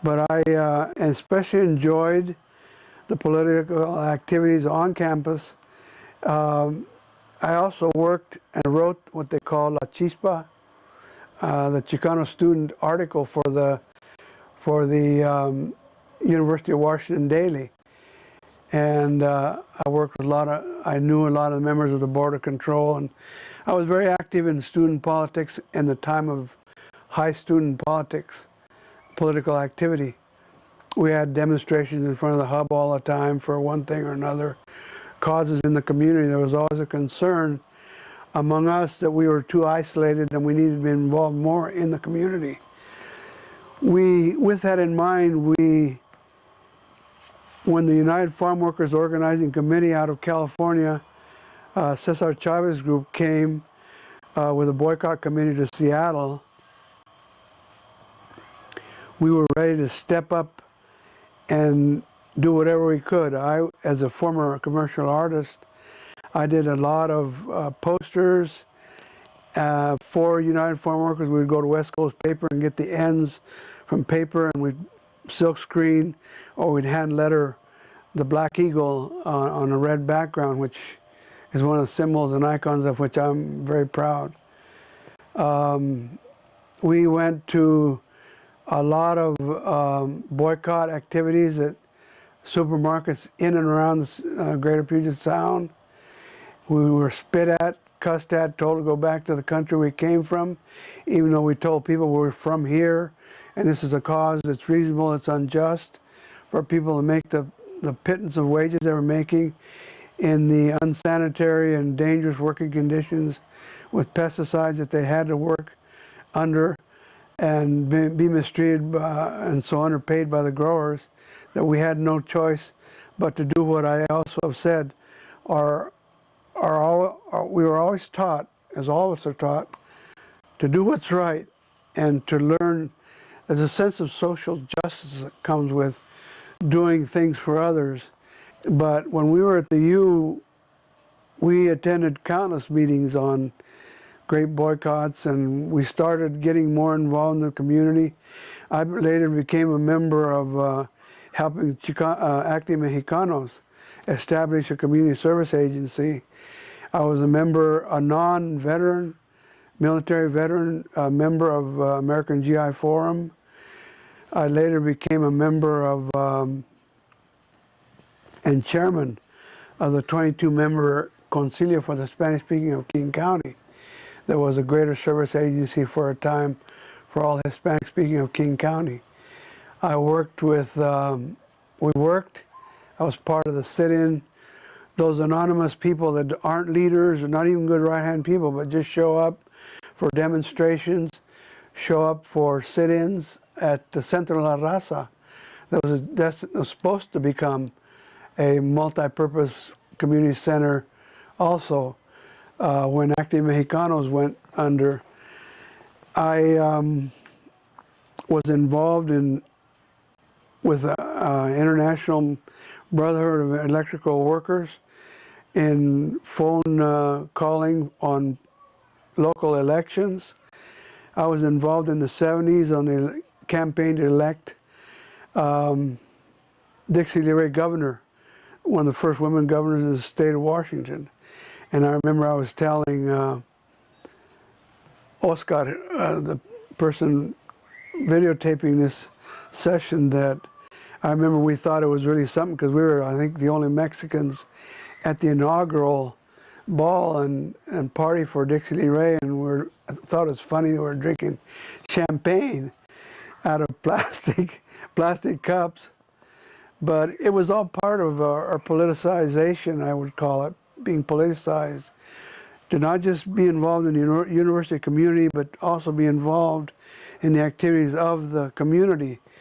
But I especially enjoyed the political activities on campus. I also worked and wrote what they call La Chispa, the Chicano student article for the University of Washington Daily. And I worked with I knew a lot of the members of the Board of Control, and I was very active in student politics in the time of high student politics, political activity. We had demonstrations in front of the hub all the time for one thing or another, causes in the community. There was always a concern among us that we were too isolated and we needed to be involved more in the community. With that in mind, when the United Farm Workers Organizing Committee out of California, Cesar Chavez group came with a boycott committee to Seattle, we were ready to step up and do whatever we could. I, as a former commercial artist, I did a lot of posters for United Farm Workers. We'd go to West Coast Paper and get the ends from paper, and we'd silk screen, or we'd hand letter the Black Eagle on a red background, which is one of the symbols and icons of which I'm very proud. We went to a lot of boycott activities at supermarkets in and around the greater Puget Sound. We were spit at, cussed at, told to go back to the country we came from, even though we told people we're from here, and this is a cause that's reasonable, it's unjust for people to make the pittance of wages they were making in the unsanitary and dangerous working conditions with pesticides that they had to work under, and be mistreated and so underpaid by the growers, that we had no choice but to do what I also have said. We were always taught, as all of us are taught, to do what's right and to learn. There's a sense of social justice that comes with doing things for others. But when we were at the U, we attended countless meetings on great boycotts, and we started getting more involved in the community. I later became a member of helping Active Mexicanos establish a community service agency. I was a member, a non-veteran, military veteran, a member of American GI Forum. I later became a member of and chairman of the 22-member Concilio for the Spanish-speaking of King County. There was a greater service agency for a time for all Hispanic-speaking of King County. I worked with, I was part of the sit-in, those anonymous people that aren't leaders or not even good right-hand people, but just show up for demonstrations, show up for sit-ins at the Centro La Raza. That was supposed to become a multi-purpose community center also. When Active Mexicanos went under, I was involved with International Brotherhood of Electrical Workers in phone calling on local elections. I was involved in the 70s on the campaign to elect Dixie Lee Ray governor, one of the first women governors in the state of Washington. And I remember I was telling Oscar, the person videotaping this session, that I remember we thought it was really something because we were, I think, the only Mexicans at the inaugural ball and party for Dixie Lee Ray, and I thought it was funny that we were drinking champagne out of plastic cups. But it was all part of our politicization, I would call it, being politicized, to not just be involved in the university community, but also be involved in the activities of the community.